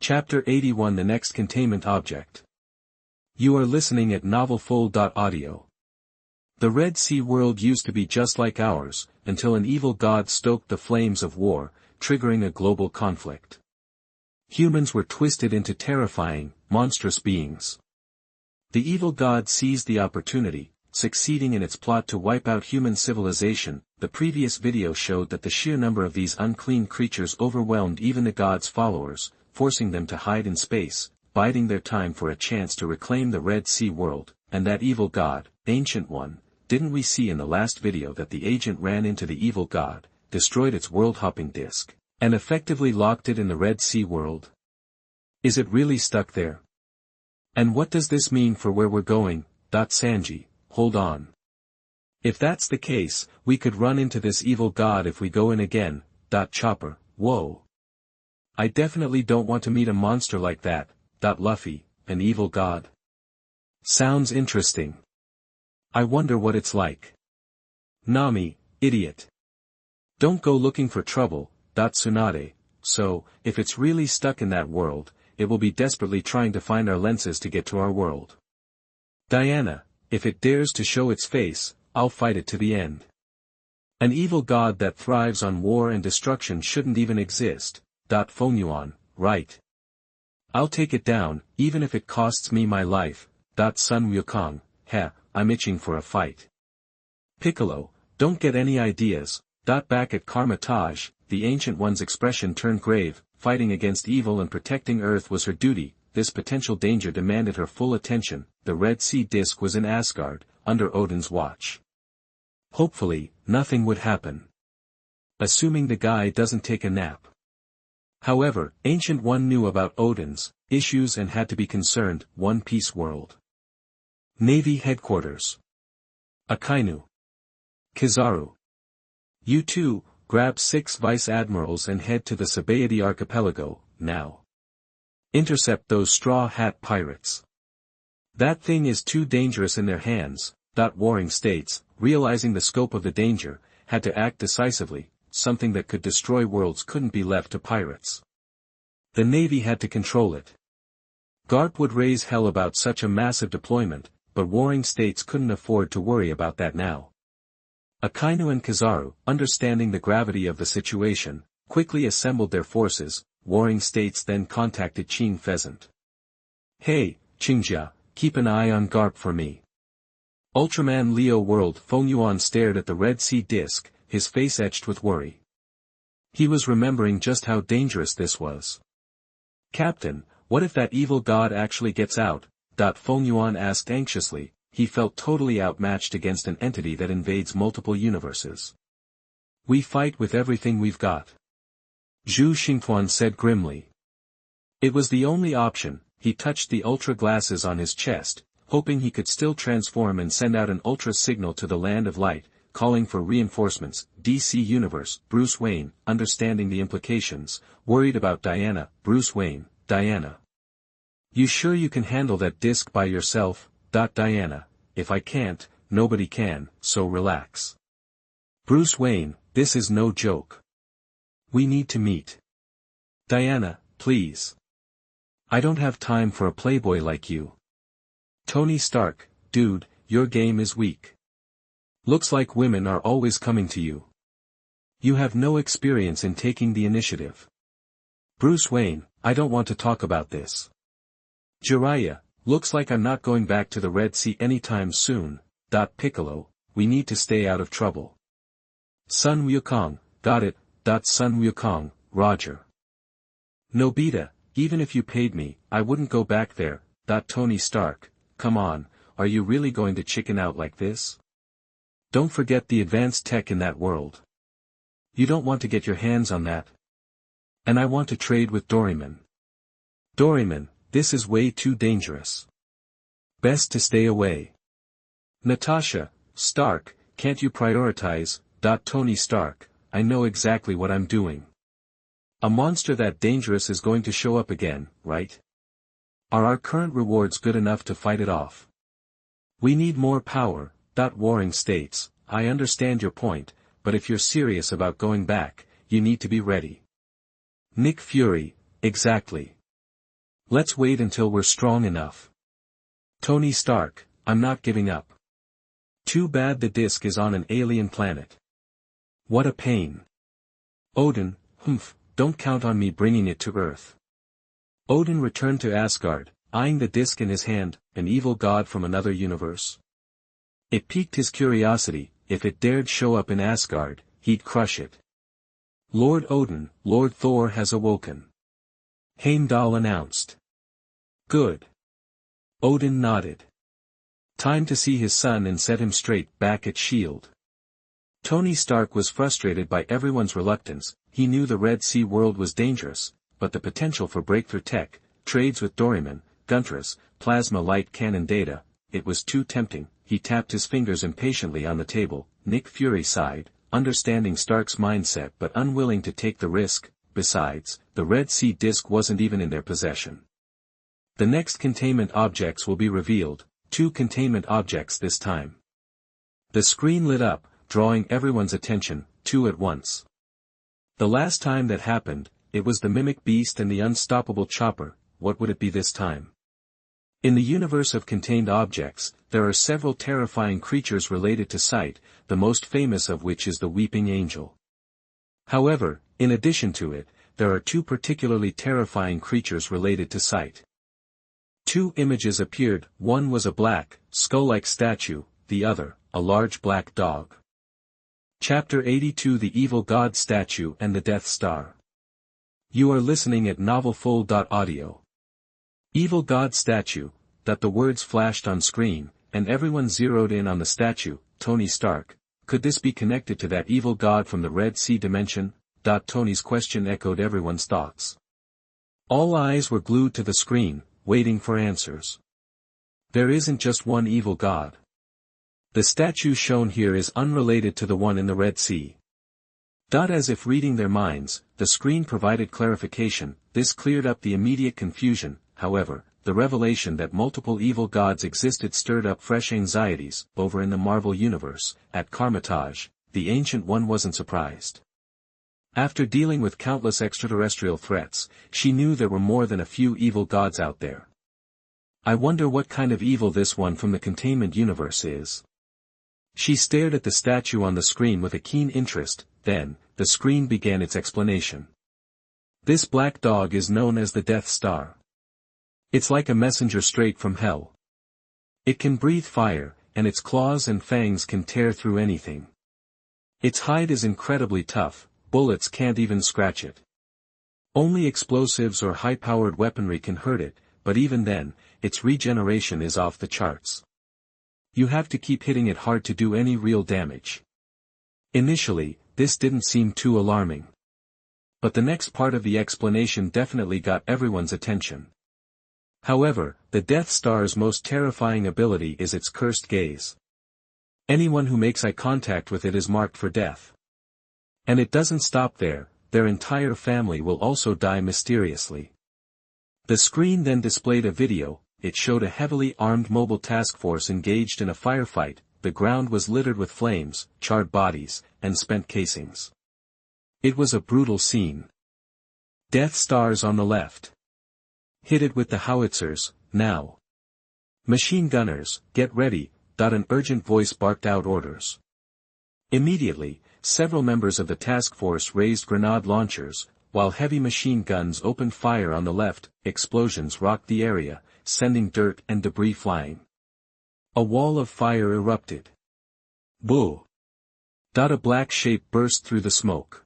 Chapter 81 The Next Containment Object. You are listening at novelfull.audio. The Red Sea world used to be just like ours, until an evil god stoked the flames of war, triggering a global conflict. Humans were twisted into terrifying, monstrous beings. The evil god seized the opportunity, succeeding in its plot to wipe out human civilization. The previous video showed that the sheer number of these unclean creatures overwhelmed even the god's followers, forcing them to hide in space, biding their time for a chance to reclaim the Red Sea world. And that evil god, Ancient One, didn't we see in the last video that the agent ran into the evil god, destroyed its world-hopping disk, and effectively locked it in the Red Sea world? Is it really stuck there? And what does this mean for where we're going? Sanji, hold on. If that's the case, we could run into this evil god if we go in again. Chopper, whoa. I definitely don't want to meet a monster like that. Luffy, an evil god. Sounds interesting. I wonder what it's like. Nami, idiot. Don't go looking for trouble. Tsunade. So, if it's really stuck in that world, it will be desperately trying to find our lenses to get to our world. Diana, if it dares to show its face, I'll fight it to the end. An evil god that thrives on war and destruction shouldn't even exist. Feng Yuan, right. I'll take it down, even if it costs me my life. Sun Wukong, I'm itching for a fight. Piccolo, don't get any ideas. Back at Karmatage, the Ancient One's expression turned grave. Fighting against evil and protecting Earth was her duty. This potential danger demanded her full attention. The Red Sea disk was in Asgard, under Odin's watch. Hopefully, nothing would happen. Assuming the guy doesn't take a nap. However, Ancient One knew about Odin's issues and had to be concerned. One Piece world. Navy headquarters. Akainu. Kizaru. You two, grab 6 vice admirals and head to the Sabaody archipelago, now. Intercept those straw hat pirates. That thing is too dangerous in their hands. Warring states, realizing the scope of the danger, had to act decisively. Something that could destroy worlds couldn't be left to pirates. The Navy had to control it. Garp would raise hell about such a massive deployment, but warring states couldn't afford to worry about that now. Akainu and Kizaru, understanding the gravity of the situation, quickly assembled their forces. Warring states then contacted Qing Pheasant. Hey, Qingjia, keep an eye on Garp for me. Ultraman Leo World. Feng Yuan stared at the Red Sea disk, his face etched with worry. He was remembering just how dangerous this was. Captain, what if that evil god actually gets out? Feng Yuan asked anxiously. He felt totally outmatched against an entity that invades multiple universes. We fight with everything we've got. Zhu Xingtuan said grimly. It was the only option. He touched the ultra glasses on his chest, hoping he could still transform and send out an ultra signal to the land of light, calling for reinforcements. DC Universe. Bruce Wayne, understanding the implications, worried about Diana. Bruce Wayne, Diana. You sure you can handle that disk by yourself? Diana, if I can't, nobody can, so relax. Bruce Wayne, this is no joke. We need to meet. Diana, please. I don't have time for a playboy like you. Tony Stark, dude, your game is weak. Looks like women are always coming to you. You have no experience in taking the initiative. Bruce Wayne, I don't want to talk about this. Jiraiya, looks like I'm not going back to the Red Sea anytime soon. Piccolo, we need to stay out of trouble. Sun Wukong, got it. Sun Wukong, Roger. Nobita, even if you paid me, I wouldn't go back there. Tony Stark, come on, are you really going to chicken out like this? Don't forget the advanced tech in that world. You don't want to get your hands on that. And I want to trade with Doraemon. Doraemon, this is way too dangerous. Best to stay away. Natasha, Stark, can't you prioritize? Tony Stark, I know exactly what I'm doing. A monster that dangerous is going to show up again, right? Are our current rewards good enough to fight it off? We need more power. Warring states, I understand your point, but if you're serious about going back, you need to be ready. Nick Fury, exactly. Let's wait until we're strong enough. Tony Stark, I'm not giving up. Too bad the disk is on an alien planet. What a pain. Odin, don't count on me bringing it to Earth. Odin returned to Asgard, eyeing the disk in his hand, an evil god from another universe. It piqued his curiosity. If it dared show up in Asgard, he'd crush it. Lord Odin, Lord Thor has awoken. Heimdall announced. Good. Odin nodded. Time to see his son and set him straight back at S.H.I.E.L.D. Tony Stark was frustrated by everyone's reluctance. He knew the Red Sea world was dangerous, but the potential for breakthrough tech, trades with Doryman, Guntress, plasma light cannon data, it was too tempting. He tapped his fingers impatiently on the table. Nick Fury sighed, understanding Stark's mindset but unwilling to take the risk. Besides, the Red Sea disk wasn't even in their possession. The next containment objects will be revealed, 2 containment objects this time. The screen lit up, drawing everyone's attention, 2 at once. The last time that happened, it was the Mimic Beast and the Unstoppable Chopper. What would it be this time? In the universe of contained objects, there are several terrifying creatures related to sight, the most famous of which is the Weeping Angel. However, in addition to it, there are 2 particularly terrifying creatures related to sight. 2 images appeared, one was a black, skull-like statue, the other, a large black dog. Chapter 82 The Evil God Statue and the Death Star. You are listening at novelfull.audio. Evil God Statue, that the words flashed on screen, and everyone zeroed in on the statue, Tony Stark. Could this be connected to that evil god from the Red Sea dimension? Tony's question echoed everyone's thoughts. All eyes were glued to the screen, waiting for answers. There isn't just one evil god. The statue shown here is unrelated to the one in the Red Sea. As if reading their minds, the screen provided clarification. This cleared up the immediate confusion. However, the revelation that multiple evil gods existed stirred up fresh anxieties. Over in the Marvel Universe, at Carmitage, the Ancient One wasn't surprised. After dealing with countless extraterrestrial threats, she knew there were more than a few evil gods out there. I wonder what kind of evil this one from the containment universe is. She stared at the statue on the screen with a keen interest. Then, the screen began its explanation. This black dog is known as the Death Star. It's like a messenger straight from hell. It can breathe fire, and its claws and fangs can tear through anything. Its hide is incredibly tough, bullets can't even scratch it. Only explosives or high-powered weaponry can hurt it, but even then, its regeneration is off the charts. You have to keep hitting it hard to do any real damage. Initially, this didn't seem too alarming. But the next part of the explanation definitely got everyone's attention. However, the Death Star's most terrifying ability is its cursed gaze. Anyone who makes eye contact with it is marked for death. And it doesn't stop there, their entire family will also die mysteriously. The screen then displayed a video. It showed a heavily armed mobile task force engaged in a firefight. The ground was littered with flames, charred bodies, and spent casings. It was a brutal scene. Death Stars on the left. Hit it with the howitzers, now. Machine gunners, get ready. An urgent voice barked out orders. Immediately, several members of the task force raised grenade launchers, while heavy machine guns opened fire on the left. Explosions rocked the area, sending dirt and debris flying. A wall of fire erupted. Boo! A black shape burst through the smoke.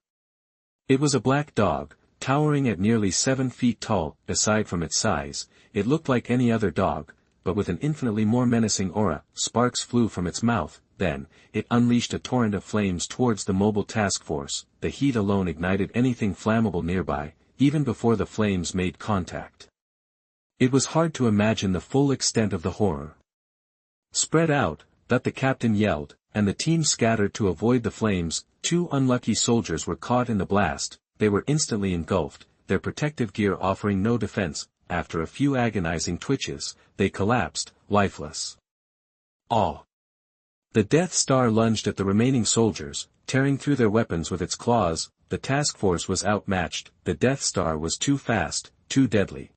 It was a black dog, towering at nearly 7 feet tall. Aside from its size, it looked like any other dog, but with an infinitely more menacing aura. Sparks flew from its mouth. Then, it unleashed a torrent of flames towards the mobile task force. The heat alone ignited anything flammable nearby, even before the flames made contact. It was hard to imagine the full extent of the horror. Spread out, the captain yelled, and the team scattered to avoid the flames. 2 unlucky soldiers were caught in the blast. They were instantly engulfed, their protective gear offering no defense. After a few agonizing twitches, they collapsed, lifeless. Aw! The Death Star lunged at the remaining soldiers, tearing through their weapons with its claws. The task force was outmatched. The Death Star was too fast, too deadly.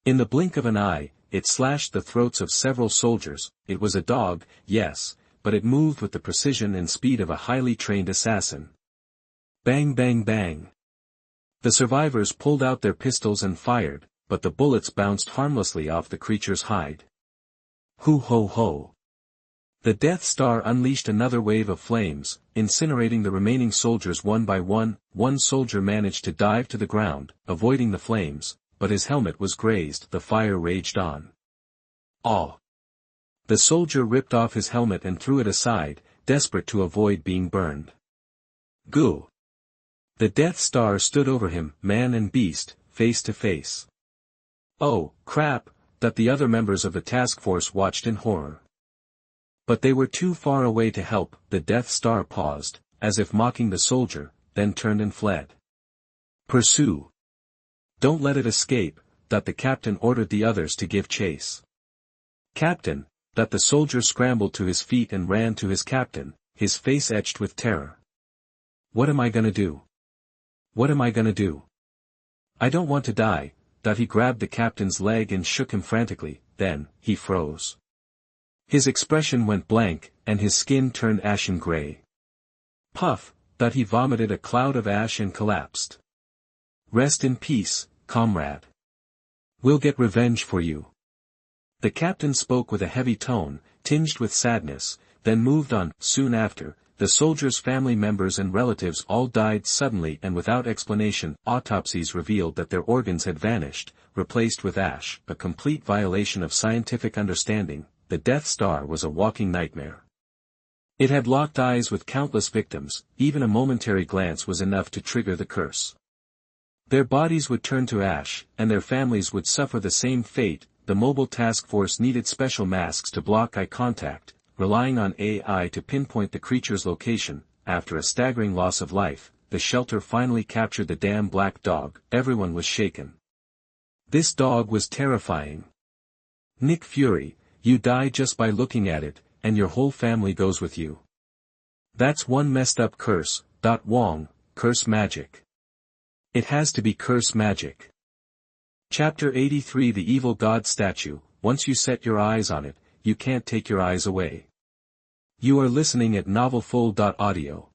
In the blink of an eye, it slashed the throats of several soldiers. It was a dog, yes, but it moved with the precision and speed of a highly trained assassin. Bang bang bang. The survivors pulled out their pistols and fired, but the bullets bounced harmlessly off the creature's hide. Hoo ho ho. The Death Star unleashed another wave of flames, incinerating the remaining soldiers one by one. One soldier managed to dive to the ground, avoiding the flames, but his helmet was grazed. The fire raged on. Aw! The soldier ripped off his helmet and threw it aside, desperate to avoid being burned. Goo! The Death Star stood over him, man and beast, face to face. Oh, crap, that the other members of the task force watched in horror. But they were too far away to help. The Death Star paused, as if mocking the soldier, then turned and fled. Pursue. Don't let it escape, that the captain ordered the others to give chase. Captain, that the soldier scrambled to his feet and ran to his captain, his face etched with terror. What am I gonna do? What am I gonna do? I don't want to die. That he grabbed the captain's leg and shook him frantically, then, he froze. His expression went blank, and his skin turned ashen gray. Puff, that he vomited a cloud of ash and collapsed. Rest in peace, comrade. We'll get revenge for you. The captain spoke with a heavy tone, tinged with sadness, then moved on. Soon after, the soldiers' family members and relatives all died suddenly and without explanation. Autopsies revealed that their organs had vanished, replaced with ash, a complete violation of scientific understanding. The Death Star was a walking nightmare. It had locked eyes with countless victims. Even a momentary glance was enough to trigger the curse. Their bodies would turn to ash, and their families would suffer the same fate. The mobile task force needed special masks to block eye contact, relying on AI to pinpoint the creature's location. After a staggering loss of life, the shelter finally captured the damn black dog. Everyone was shaken. This dog was terrifying. Nick Fury, you die just by looking at it, and your whole family goes with you. That's one messed up curse. Wong, curse magic. It has to be curse magic. Chapter 83 The Evil God Statue. Once you set your eyes on it, you can't take your eyes away. You are listening at novelfull.audio.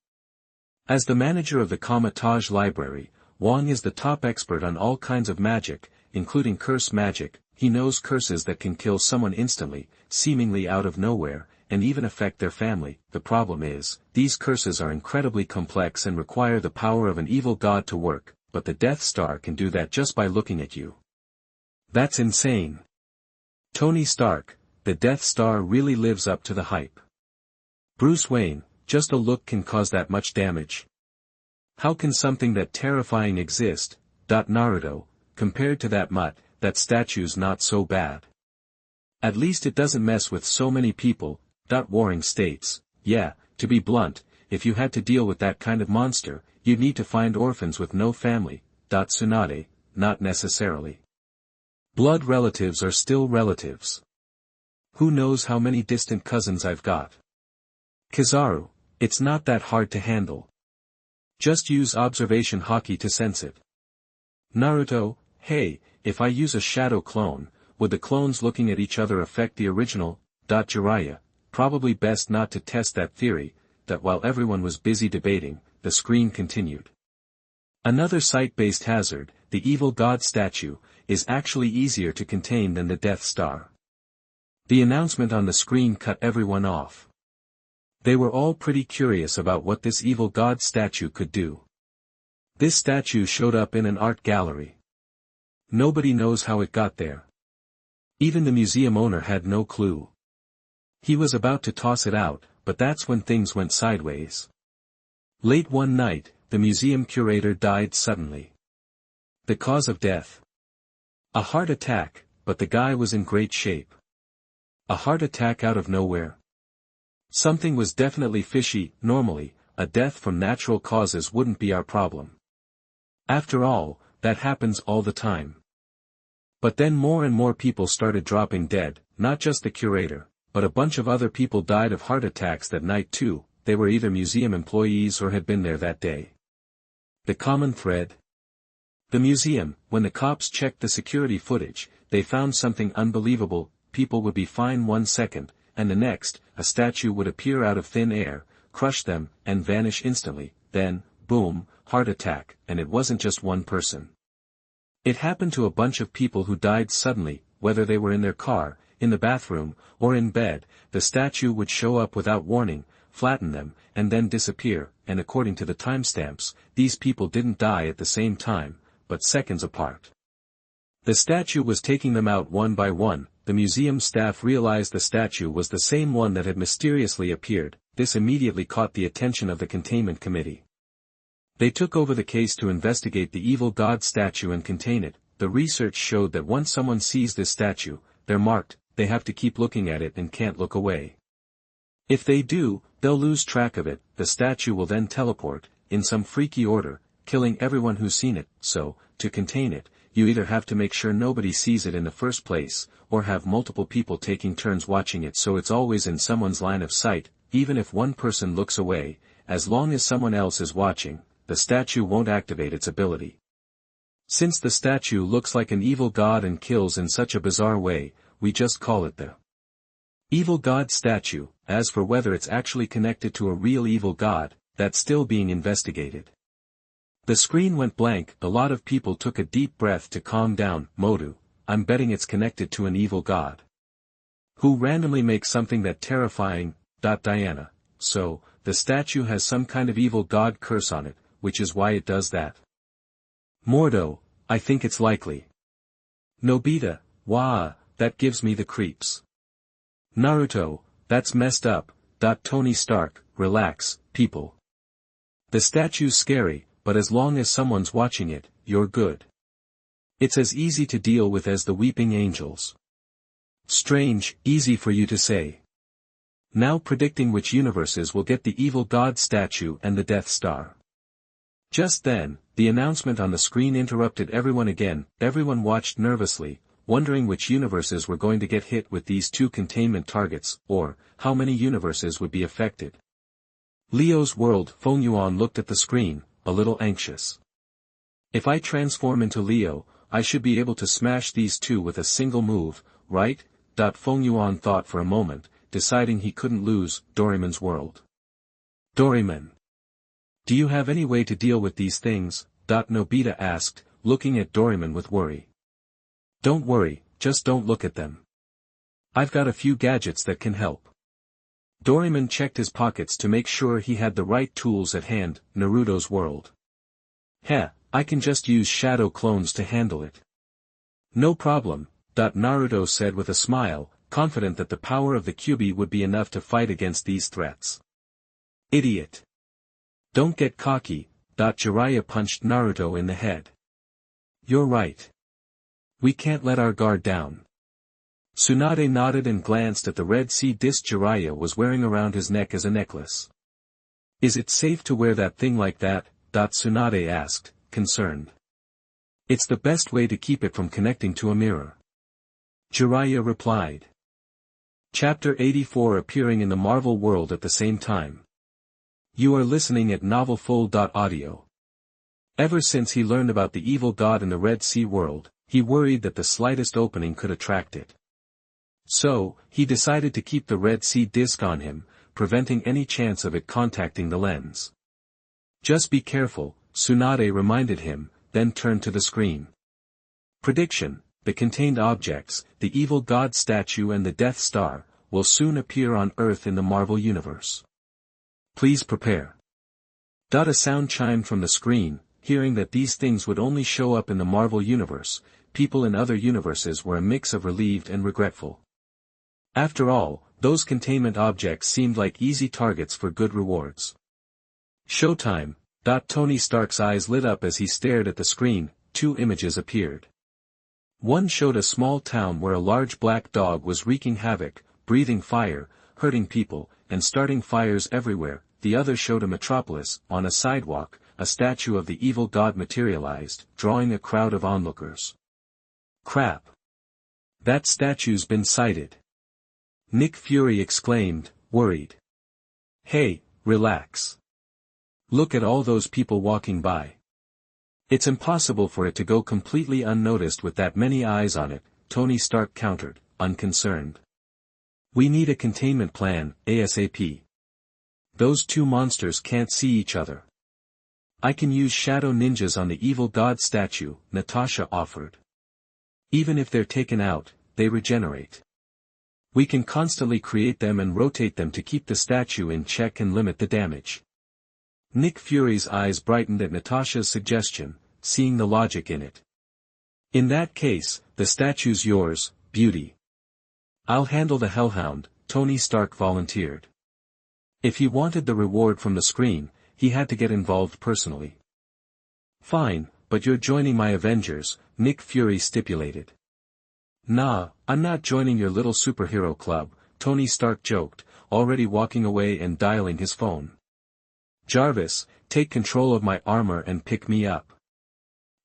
As the manager of the Comitage Library, Wong is the top expert on all kinds of magic, including curse magic. He knows curses that can kill someone instantly, seemingly out of nowhere, and even affect their family. The problem is, these curses are incredibly complex and require the power of an evil god to work, but the Death Star can do that just by looking at you. That's insane. Tony Stark, the Death Star really lives up to the hype. Bruce Wayne, just a look can cause that much damage. How can something that terrifying exist? Naruto, compared to that mutt, that statue's not so bad. At least it doesn't mess with so many people. Warring states, yeah, to be blunt, if you had to deal with that kind of monster, you'd need to find orphans with no family. Tsunade, not necessarily. Blood relatives are still relatives. Who knows how many distant cousins I've got. Kizaru, it's not that hard to handle. Just use observation hockey to sense it. Naruto, hey, if I use a shadow clone, would the clones looking at each other affect the original? Jiraiya, probably best not to test that theory. That while everyone was busy debating, the screen continued. Another site-based hazard, the evil god statue, is actually easier to contain than the Death Star. The announcement on the screen cut everyone off. They were all pretty curious about what this evil god statue could do. This statue showed up in an art gallery. Nobody knows how it got there. Even the museum owner had no clue. He was about to toss it out, but that's when things went sideways. Late one night, the museum curator died suddenly. The cause of death? A heart attack, but the guy was in great shape. A heart attack out of nowhere? Something was definitely fishy. Normally, a death from natural causes wouldn't be our problem. After all, that happens all the time. But then more and more people started dropping dead, not just the curator, but a bunch of other people died of heart attacks that night too. They were either museum employees or had been there that day. The common thread? The museum, when the cops checked the security footage, they found something unbelievable. People would be fine 1 second, and the next, a statue would appear out of thin air, crush them, and vanish instantly. Then, boom, heart attack, and it wasn't just one person. It happened to a bunch of people who died suddenly, whether they were in their car, in the bathroom, or in bed. The statue would show up without warning, flatten them, and then disappear, and according to the timestamps, these people didn't die at the same time, but seconds apart. The statue was taking them out one by one. The museum staff realized the statue was the same one that had mysteriously appeared. This immediately caught the attention of the containment committee. They took over the case to investigate the evil god statue and contain it. The research showed that once someone sees this statue, they're marked. They have to keep looking at it and can't look away. If they do, they'll lose track of it. The statue will then teleport, in some freaky order, killing everyone who's seen it. So, to contain it, you either have to make sure nobody sees it in the first place, or have multiple people taking turns watching it so it's always in someone's line of sight. Even if one person looks away, as long as someone else is watching, the statue won't activate its ability. Since the statue looks like an evil god and kills in such a bizarre way, we just call it the evil god statue. As for whether it's actually connected to a real evil god, that's still being investigated. The screen went blank. A lot of people took a deep breath to calm down. Modu, I'm betting it's connected to an evil god. Who randomly makes something that terrifying. Diana, so, the statue has some kind of evil god curse on it, which is why it does that. Mordo, I think it's likely. Nobita, wah, that gives me the creeps. Naruto, that's messed up. Tony Stark, relax, people. The statue's scary, but as long as someone's watching it, you're good. It's as easy to deal with as the weeping angels. Strange, easy for you to say. Now predicting which universes will get the evil god statue and the Death Star. Just then, the announcement on the screen interrupted everyone again. Everyone watched nervously, wondering which universes were going to get hit with these two containment targets, or how many universes would be affected. Leo's world. Feng Yuan looked at the screen, a little anxious. If I transform into Leo, I should be able to smash these two with a single move, right? Feng Yuan thought for a moment, deciding he couldn't lose. Doraemon's world. Doraemon. Do you have any way to deal with these things? Nobita asked, looking at Doraemon with worry. Don't worry, just don't look at them. I've got a few gadgets that can help. Doraemon checked his pockets to make sure he had the right tools at hand. Naruto's world. I can just use shadow clones to handle it. No problem, Naruto said with a smile, confident that the power of the Kyuubi would be enough to fight against these threats. Idiot. Don't get cocky. Jiraiya punched Naruto in the head. You're right. We can't let our guard down. Tsunade nodded and glanced at the red sea disc Jiraiya was wearing around his neck as a necklace. Is it safe to wear that thing like that? Tsunade asked, concerned. It's the best way to keep it from connecting to a mirror. Jiraiya replied. Chapter 84 appearing in the Marvel world at the same time. You are listening at novelfull.audio. Ever since he learned about the evil god in the Red Sea world, he worried that the slightest opening could attract it. So, he decided to keep the Red Sea disc on him, preventing any chance of it contacting the lens. Just be careful, Tsunade reminded him, then turned to the screen. Prediction: the contained objects, the evil god statue and the Death Star, will soon appear on Earth in the Marvel Universe. Please prepare. A sound chimed from the screen. Hearing that these things would only show up in the Marvel Universe, people in other universes were a mix of relieved and regretful. After all, those containment objects seemed like easy targets for good rewards. Showtime. Tony Stark's eyes lit up as he stared at the screen. Two images appeared. One showed a small town where a large black dog was wreaking havoc, breathing fire, hurting people, and starting fires everywhere. The other showed a metropolis. On a sidewalk, a statue of the evil god materialized, drawing a crowd of onlookers. Crap. That statue's been sighted. Nick Fury exclaimed, worried. Hey, relax. Look at all those people walking by. It's impossible for it to go completely unnoticed with that many eyes on it, Tony Stark countered, unconcerned. We need a containment plan, ASAP. Those two monsters can't see each other. I can use shadow ninjas on the evil god statue, Natasha offered. Even if they're taken out, they regenerate. We can constantly create them and rotate them to keep the statue in check and limit the damage. Nick Fury's eyes brightened at Natasha's suggestion, seeing the logic in it. In that case, the statue's yours, Beauty. I'll handle the Hellhound, Tony Stark volunteered. If he wanted the reward from the screen, he had to get involved personally. Fine, but you're joining my Avengers, Nick Fury stipulated. Nah, I'm not joining your little superhero club, Tony Stark joked, already walking away and dialing his phone. Jarvis, take control of my armor and pick me up.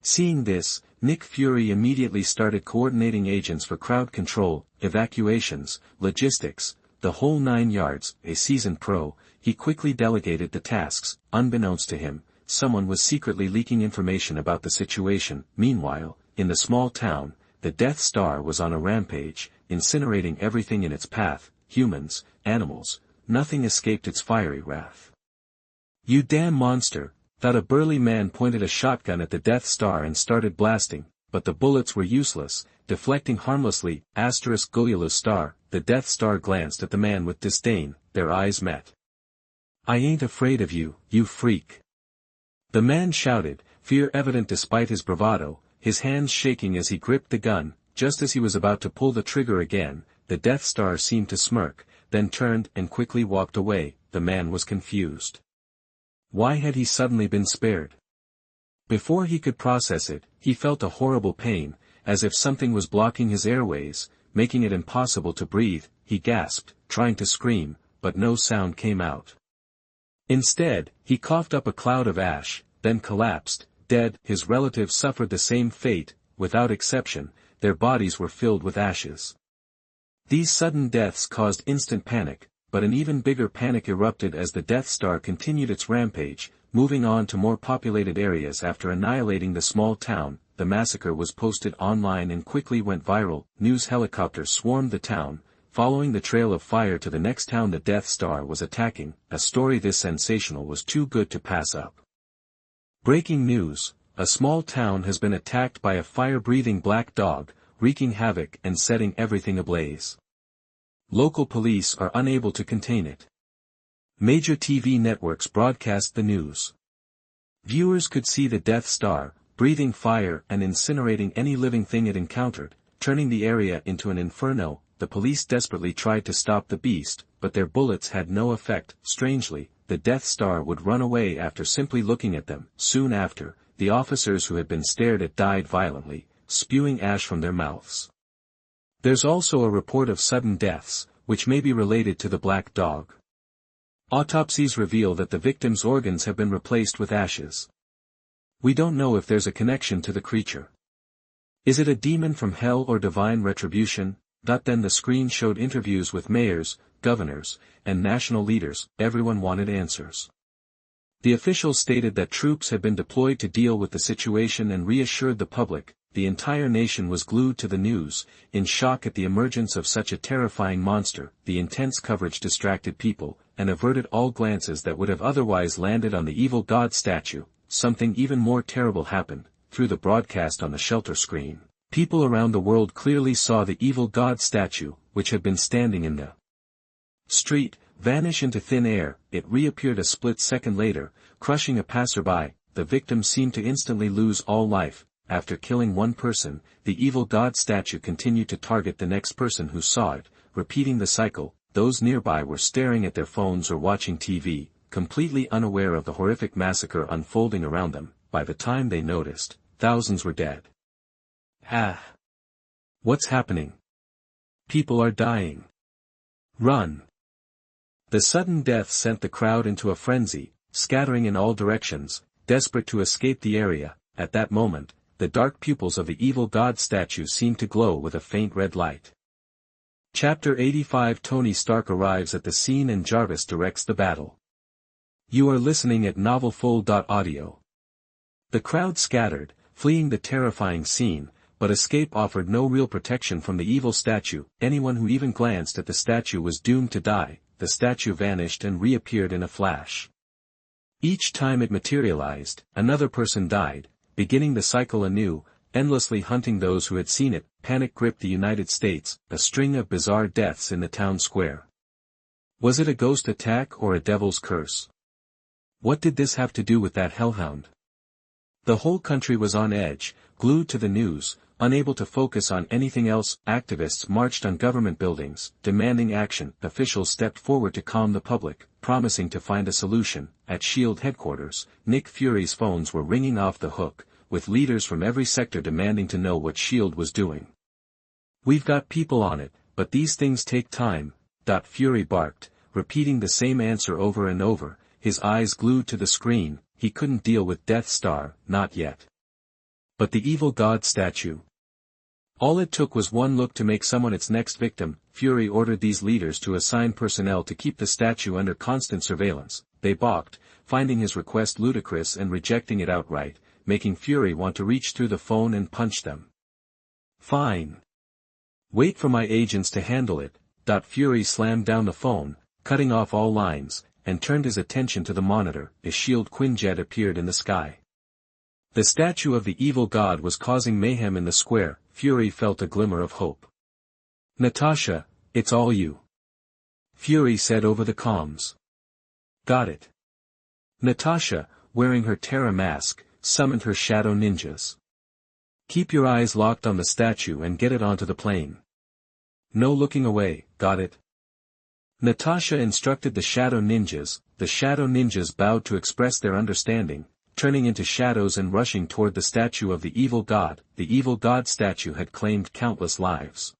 Seeing this, Nick Fury immediately started coordinating agents for crowd control, evacuations, logistics, the whole 9 yards. A seasoned pro, he quickly delegated the tasks. Unbeknownst to him, someone was secretly leaking information about the situation. Meanwhile, in the small town, the Death Star was on a rampage, incinerating everything in its path, humans, animals, nothing escaped its fiery wrath. You damn monster, thought a burly man pointed a shotgun at the Death Star and started blasting, but the bullets were useless, deflecting harmlessly. Gulyalu Star, the Death Star glanced at the man with disdain, their eyes met. I ain't afraid of you, you freak. The man shouted, fear evident despite his bravado, his hands shaking as he gripped the gun. Just as he was about to pull the trigger again, the Death Star seemed to smirk, then turned and quickly walked away. The man was confused. Why had he suddenly been spared? Before he could process it, he felt a horrible pain, as if something was blocking his airways, making it impossible to breathe. He gasped, trying to scream, but no sound came out. Instead, he coughed up a cloud of ash, then collapsed, dead. His relatives suffered the same fate, without exception, their bodies were filled with ashes. These sudden deaths caused instant panic, but an even bigger panic erupted as the Death Star continued its rampage, moving on to more populated areas. After annihilating the small town, the massacre was posted online and quickly went viral. News helicopters swarmed the town, following the trail of fire to the next town the Death Star was attacking. A story this sensational was too good to pass up. Breaking news, a small town has been attacked by a fire-breathing black dog, wreaking havoc and setting everything ablaze. Local police are unable to contain it. Major TV networks broadcast the news. Viewers could see the Death Star, breathing fire and incinerating any living thing it encountered, turning the area into an inferno. The police desperately tried to stop the beast, but their bullets had no effect. Strangely, the Death Star would run away after simply looking at them. Soon after, the officers who had been stared at died violently, spewing ash from their mouths. There's also a report of sudden deaths, which may be related to the black dog. Autopsies reveal that the victims' organs have been replaced with ashes. We don't know if there's a connection to the creature. Is it a demon from hell or divine retribution? Then the screen showed interviews with mayors, governors, and national leaders. Everyone wanted answers. The officials stated that troops had been deployed to deal with the situation and reassured the public. The entire nation was glued to the news, in shock at the emergence of such a terrifying monster. The intense coverage distracted people, and averted all glances that would have otherwise landed on the evil god statue. Something even more terrible happened. Through the broadcast on the shelter screen, people around the world clearly saw the evil god statue, which had been standing in the street, vanish into thin air. It reappeared a split second later, crushing a passerby. The victim seemed to instantly lose all life. After killing one person, the evil god statue continued to target the next person who saw it, repeating the cycle. Those nearby were staring at their phones or watching TV, completely unaware of the horrific massacre unfolding around them. By the time they noticed, thousands were dead. What's happening? People are dying. Run! The sudden death sent the crowd into a frenzy, scattering in all directions, desperate to escape the area. At that moment, the dark pupils of the evil god statue seemed to glow with a faint red light. Chapter 85. Tony Stark arrives at the scene and Jarvis directs the battle. You are listening at novelfull.audio. The crowd scattered, fleeing the terrifying scene, but escape offered no real protection from the evil statue. Anyone who even glanced at the statue was doomed to die. The statue vanished and reappeared in a flash. Each time it materialized, another person died, beginning the cycle anew, endlessly hunting those who had seen it. Panic gripped the United States, a string of bizarre deaths in the town square. Was it a ghost attack or a devil's curse? What did this have to do with that hellhound? The whole country was on edge, glued to the news, unable to focus on anything else. Activists marched on government buildings, demanding action. Officials stepped forward to calm the public, promising to find a solution. At SHIELD headquarters, Nick Fury's phones were ringing off the hook, with leaders from every sector demanding to know what SHIELD was doing. "We've got people on it, but these things take time," Fury barked, repeating the same answer over and over, his eyes glued to the screen. He couldn't deal with Death Star, not yet. But the evil god statue? All it took was one look to make someone its next victim. Fury ordered these leaders to assign personnel to keep the statue under constant surveillance. They balked, finding his request ludicrous and rejecting it outright, making Fury want to reach through the phone and punch them. "Fine. Wait for my agents to handle it." Fury slammed down the phone, cutting off all lines, and turned his attention to the monitor. A SHIELD Quinjet appeared in the sky. The statue of the evil god was causing mayhem in the square. Fury felt a glimmer of hope. "Natasha, it's all you," Fury said over the comms. "Got it." Natasha, wearing her Terra mask, summoned her shadow ninjas. "Keep your eyes locked on the statue and get it onto the plane. No looking away, got it?" Natasha instructed the shadow ninjas. The shadow ninjas bowed to express their understanding, turning into shadows and rushing toward the statue of the evil god. The evil god statue had claimed countless lives.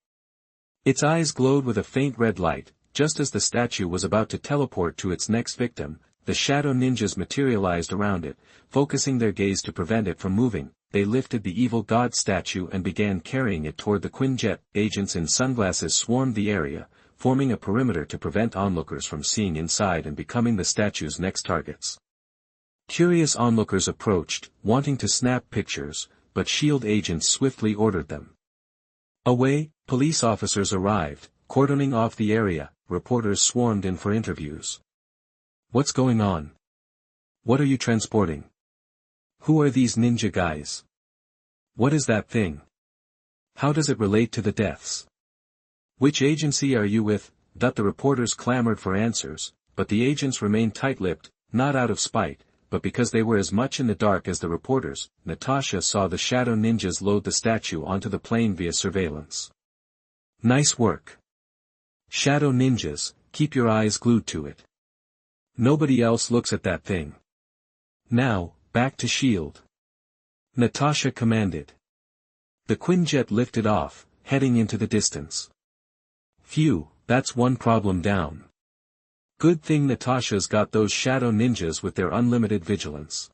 Its eyes glowed with a faint red light. Just as the statue was about to teleport to its next victim, the shadow ninjas materialized around it, focusing their gaze to prevent it from moving. They lifted the evil god statue and began carrying it toward the Quinjet. Agents in sunglasses swarmed the area, forming a perimeter to prevent onlookers from seeing inside and becoming the statue's next targets. Curious onlookers approached, wanting to snap pictures, but SHIELD agents swiftly ordered them away. Police officers arrived, cordoning off the area. Reporters swarmed in for interviews. "What's going on? What are you transporting? Who are these ninja guys? What is that thing? How does it relate to the deaths? Which agency are you with?" The reporters clamored for answers, but the agents remained tight-lipped, not out of spite, but because they were as much in the dark as the reporters. Natasha saw the shadow ninjas load the statue onto the plane via surveillance. "Nice work. Shadow ninjas, keep your eyes glued to it. Nobody else looks at that thing. Now, back to SHIELD," Natasha commanded. The Quinjet lifted off, heading into the distance. "Phew, that's one problem down. Good thing Natasha's got those shadow ninjas with their unlimited vigilance."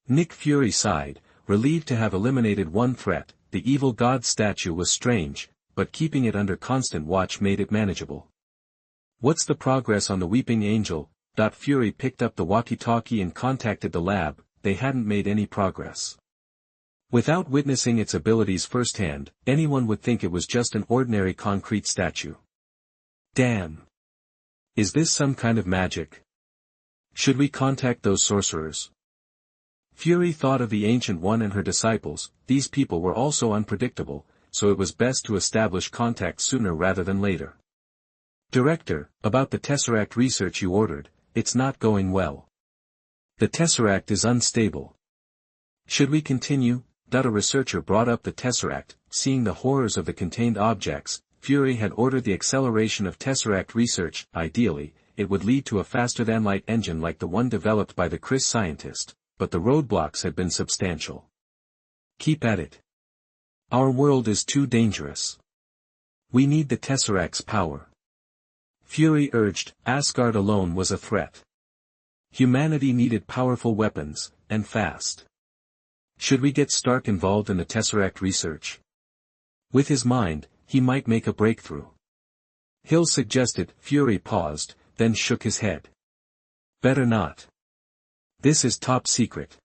Nick Fury sighed, relieved to have eliminated one threat. The evil god statue was strange, but keeping it under constant watch made it manageable. "What's the progress on the Weeping Angel?" Fury picked up the walkie-talkie and contacted the lab. They hadn't made any progress. Without witnessing its abilities firsthand, anyone would think it was just an ordinary concrete statue. Damn. Is this some kind of magic? Should we contact those sorcerers? Fury thought of the Ancient One and her disciples. These people were also unpredictable, so it was best to establish contact sooner rather than later. "Director, about the Tesseract research you ordered, it's not going well. The Tesseract is unstable. Should we continue?" A researcher brought up the Tesseract. Seeing the horrors of the contained objects, Fury had ordered the acceleration of Tesseract research. Ideally, it would lead to a faster-than-light engine like the one developed by the Chris scientist, but the roadblocks had been substantial. "Keep at it. Our world is too dangerous. We need the Tesseract's power," Fury urged. Asgard alone was a threat. Humanity needed powerful weapons, and fast. "Should we get Stark involved in the Tesseract research? With his mind, he might make a breakthrough." Hill suggested. Fury paused, then shook his head. "Better not. This is top secret.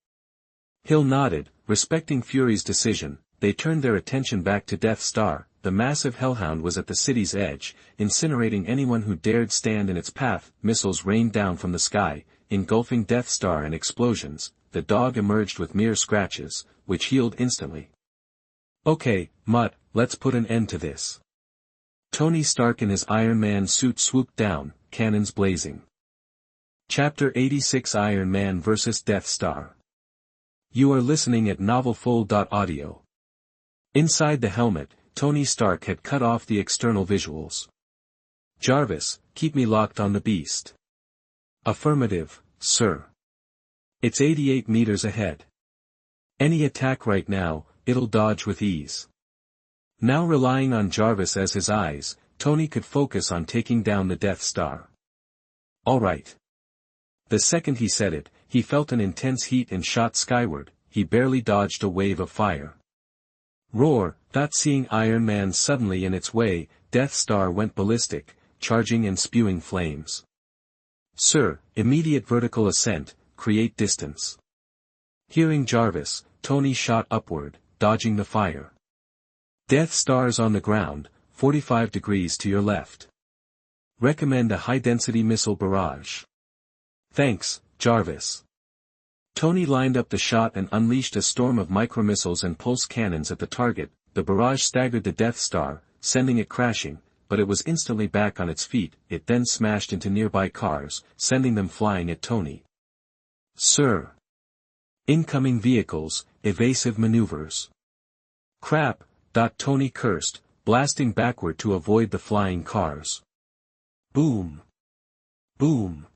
Hill nodded, respecting Fury's decision. They turned their attention back to Death Star. The massive hellhound was at the city's edge, incinerating anyone who dared stand in its path. Missiles rained down from the sky, engulfing Death Star in explosions. The dog emerged with mere scratches, which healed instantly. Okay, Mutt, let's put an end to this. Tony Stark in his Iron Man suit swooped down, cannons blazing. Chapter 86 Iron Man vs. Death Star. You are listening at novelfull.audio. Inside the helmet, Tony Stark had cut off the external visuals. Jarvis, keep me locked on the beast. Affirmative, sir. It's 88 meters ahead. Any attack right now, it'll dodge with ease. Now relying on Jarvis as his eyes, Tony could focus on taking down the Death Star. All right. The second he said it, he felt an intense heat and shot skyward. He barely dodged a wave of fire. Roar, not seeing Iron Man suddenly in its way, Death Star went ballistic, charging and spewing flames. Sir, immediate vertical ascent, create distance. Hearing Jarvis, Tony shot upward, dodging the fire. Death Star's on the ground, 45 degrees to your left. Recommend a high-density missile barrage. Thanks, Jarvis. Tony lined up the shot and unleashed a storm of micromissiles and pulse cannons at the target. The barrage staggered the Death Star, sending it crashing, but it was instantly back on its feet. It then smashed into nearby cars, sending them flying at Tony. Sir. Incoming vehicles, evasive maneuvers. Crap, Tony cursed, blasting backward to avoid the flying cars. Boom. Boom.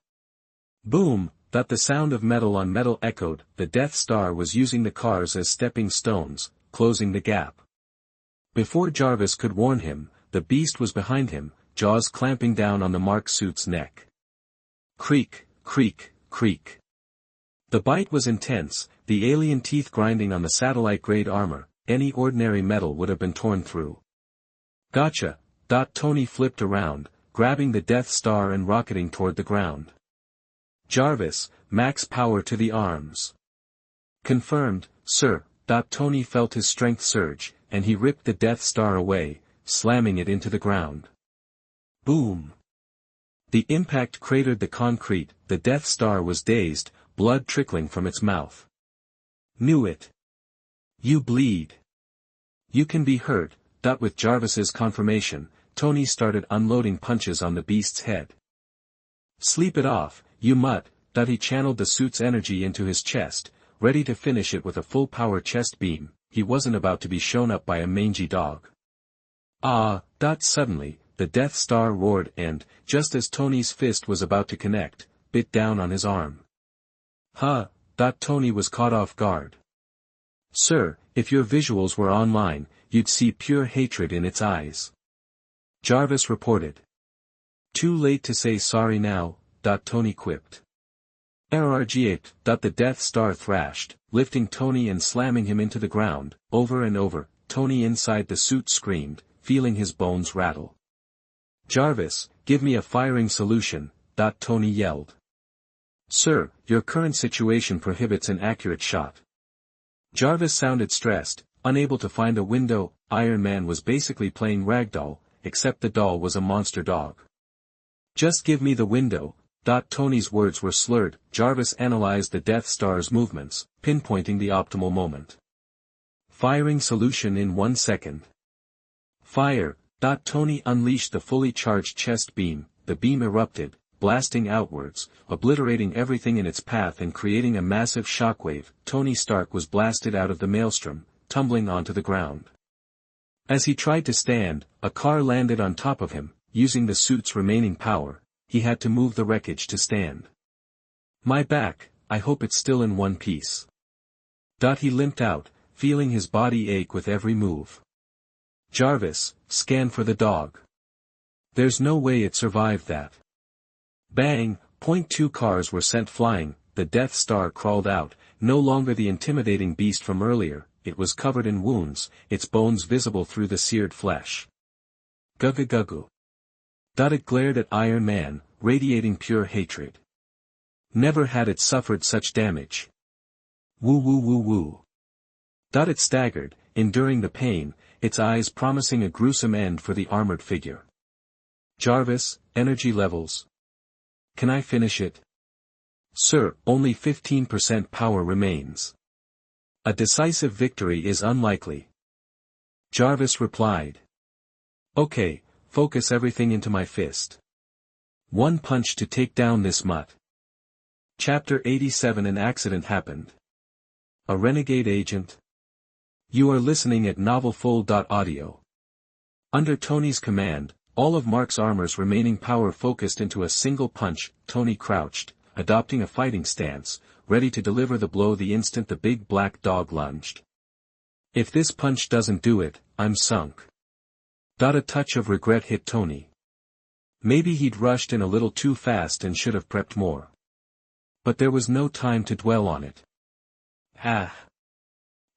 Boom. The sound of metal on metal echoed. The Death Star was using the cars as stepping stones, closing the gap. Before Jarvis could warn him, the beast was behind him, jaws clamping down on the Mark suit's neck. Creak, creak, creak. The bite was intense, the alien teeth grinding on the satellite-grade armor. Any ordinary metal would have been torn through. Gotcha. Tony flipped around, grabbing the Death Star and rocketing toward the ground. Jarvis, max power to the arms. Confirmed, sir. Tony felt his strength surge, and he ripped the Death Star away, slamming it into the ground. Boom. The impact cratered the concrete. The Death Star was dazed, blood trickling from its mouth. Knew it. You bleed. You can be hurt. With Jarvis's confirmation, Tony started unloading punches on the beast's head. Sleep it off, you mutt. He channeled the suit's energy into his chest, ready to finish it with a full-power chest beam. He wasn't about to be shown up by a mangy dog. Suddenly, the Death Star roared and, just as Tony's fist was about to connect, bit down on his arm. Tony was caught off guard. Sir, if your visuals were online, you'd see pure hatred in its eyes. Jarvis reported. Too late to say sorry now, Tony quipped. RRG8. The Death Star thrashed, lifting Tony and slamming him into the ground. Over and over, Tony inside the suit screamed, feeling his bones rattle. Jarvis, give me a firing solution, Tony yelled. Sir, your current situation prohibits an accurate shot. Jarvis sounded stressed, unable to find a window. Iron Man was basically playing ragdoll, except the doll was a monster dog. Just give me the window. Tony's words were slurred. Jarvis analyzed the Death Star's movements, pinpointing the optimal moment. Firing solution in 1 second. Fire. Tony unleashed the fully charged chest beam. The beam erupted, blasting outwards, obliterating everything in its path and creating a massive shockwave. Tony Stark was blasted out of the maelstrom, tumbling onto the ground. As he tried to stand, a car landed on top of him. Using the suit's remaining power, he had to move the wreckage to stand. My back, I hope it's still in one piece. He limped out, feeling his body ache with every move. Jarvis, scan for the dog. There's no way it survived that. Bang, .2 cars were sent flying. The Death Star crawled out, no longer the intimidating beast from earlier. It was covered in wounds, its bones visible through the seared flesh. Gugga. It glared at Iron Man, radiating pure hatred. Never had it suffered such damage. Woo woo woo woo. It staggered, enduring the pain, its eyes promising a gruesome end for the armored figure. Jarvis, energy levels. Can I finish it? Sir, only 15% power remains. A decisive victory is unlikely. Jarvis replied. Okay, focus everything into my fist. One punch to take down this mutt. Chapter 87. An accident happened. A renegade agent. You are listening at novelfull.audio. Under Tony's command, all of Mark's armor's remaining power focused into a single punch. Tony crouched, adopting a fighting stance, ready to deliver the blow the instant the big black dog lunged. If this punch doesn't do it, I'm sunk. A touch of regret hit Tony. Maybe he'd rushed in a little too fast and should have prepped more. But there was no time to dwell on it. Ah!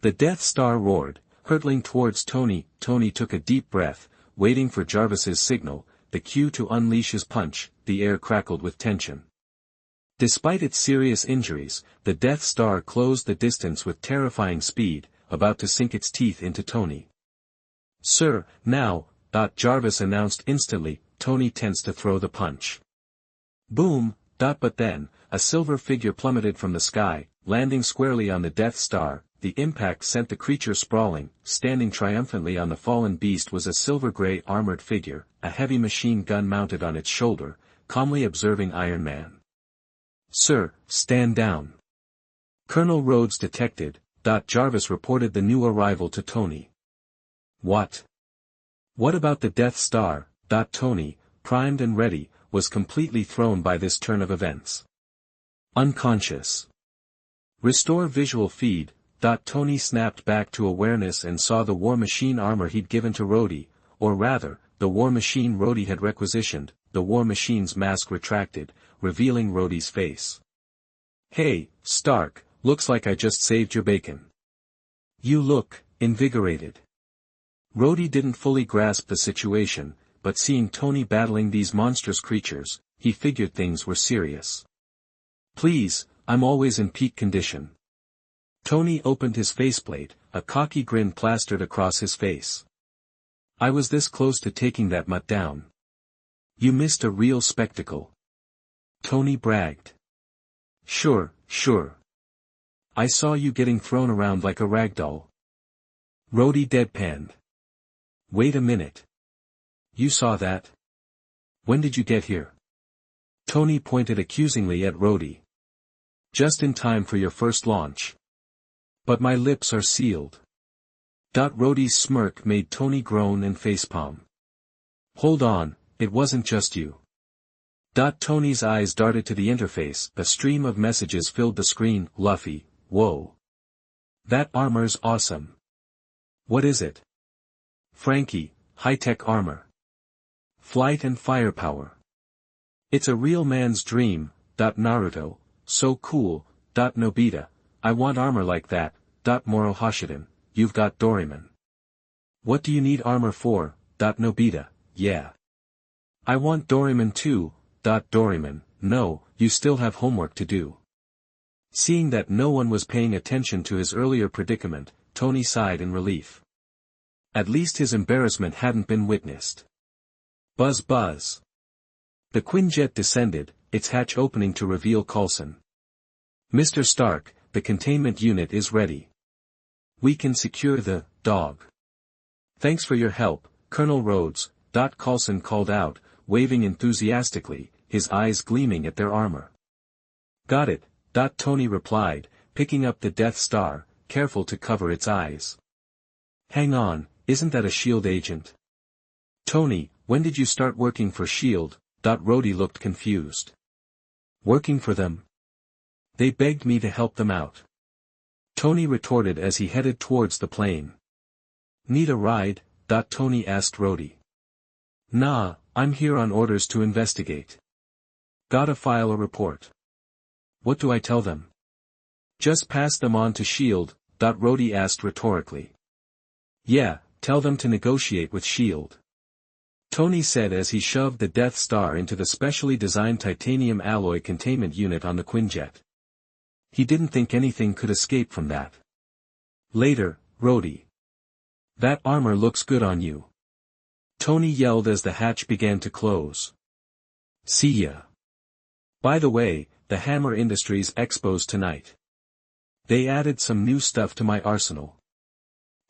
The Death Star roared, hurtling towards Tony. Tony took a deep breath, waiting for Jarvis's signal, the cue to unleash his punch. The air crackled with tension. Despite its serious injuries, the Death Star closed the distance with terrifying speed, about to sink its teeth into Tony. Sir, now, Jarvis announced instantly. Tony tensed to throw the punch. Boom, but then, a silver figure plummeted from the sky, landing squarely on the Death Star. The impact sent the creature sprawling. Standing triumphantly on the fallen beast was a silver-gray armored figure, a heavy machine gun mounted on its shoulder, calmly observing Iron Man. Sir, stand down. Colonel Rhodes detected. Jarvis reported the new arrival to Tony. What? What about the Death Star? Tony, primed and ready, was completely thrown by this turn of events. Unconscious. Restore visual feed. Tony snapped back to awareness and saw the War Machine armor he'd given to Rhodey, or rather, the War Machine Rhodey had requisitioned. The War Machine's mask retracted, revealing Rhodey's face. Hey, Stark, looks like I just saved your bacon. You look invigorated. Rhodey didn't fully grasp the situation, but seeing Tony battling these monstrous creatures, he figured things were serious. Please, I'm always in peak condition. Tony opened his faceplate, a cocky grin plastered across his face. I was this close to taking that mutt down. You missed a real spectacle. Tony bragged. Sure. I saw you getting thrown around like a ragdoll. Rhodey deadpanned. Wait a minute. You saw that? When did you get here? Tony pointed accusingly at Rhodey. Just in time for your first launch. But my lips are sealed. Rhodey's smirk made Tony groan and facepalm. Hold on, it wasn't just you. Tony's eyes darted to the interface. A stream of messages filled the screen. Luffy, whoa. That armor's awesome. What is it? Frankie, high-tech armor. Flight and firepower. It's a real man's dream. Naruto, so cool. Nobita, I want armor like that. Moro Hashiden, you've got Doraemon. What do you need armor for? Nobita, yeah. I want Doraemon too. Doraemon, no, you still have homework to do. Seeing that no one was paying attention to his earlier predicament, Tony sighed in relief. At least his embarrassment hadn't been witnessed. Buzz buzz. The Quinjet descended, its hatch opening to reveal Coulson. Mr. Stark, the containment unit is ready. We can secure the dog. Thanks for your help, Colonel Rhodes. Coulson called out, waving enthusiastically, his eyes gleaming at their armor. Got it. Tony replied, picking up the Death Star, careful to cover its eyes. Hang on, isn't that a S.H.I.E.L.D. agent? Tony, when did you start working for S.H.I.E.L.D.? Rhodey looked confused. Working for them? They begged me to help them out. Tony retorted as he headed towards the plane. Need a ride? Tony asked Rhodey. Nah, I'm here on orders to investigate. Gotta file a report. What do I tell them? Just pass them on to S.H.I.E.L.D., Rhodey asked rhetorically. Yeah, tell them to negotiate with S.H.I.E.L.D. Tony said as he shoved the Death Star into the specially designed titanium alloy containment unit on the Quinjet. He didn't think anything could escape from that. Later, Rhodey. That armor looks good on you. Tony yelled as the hatch began to close. See ya. By the way, the Hammer Industries Expo's tonight. They added some new stuff to my arsenal.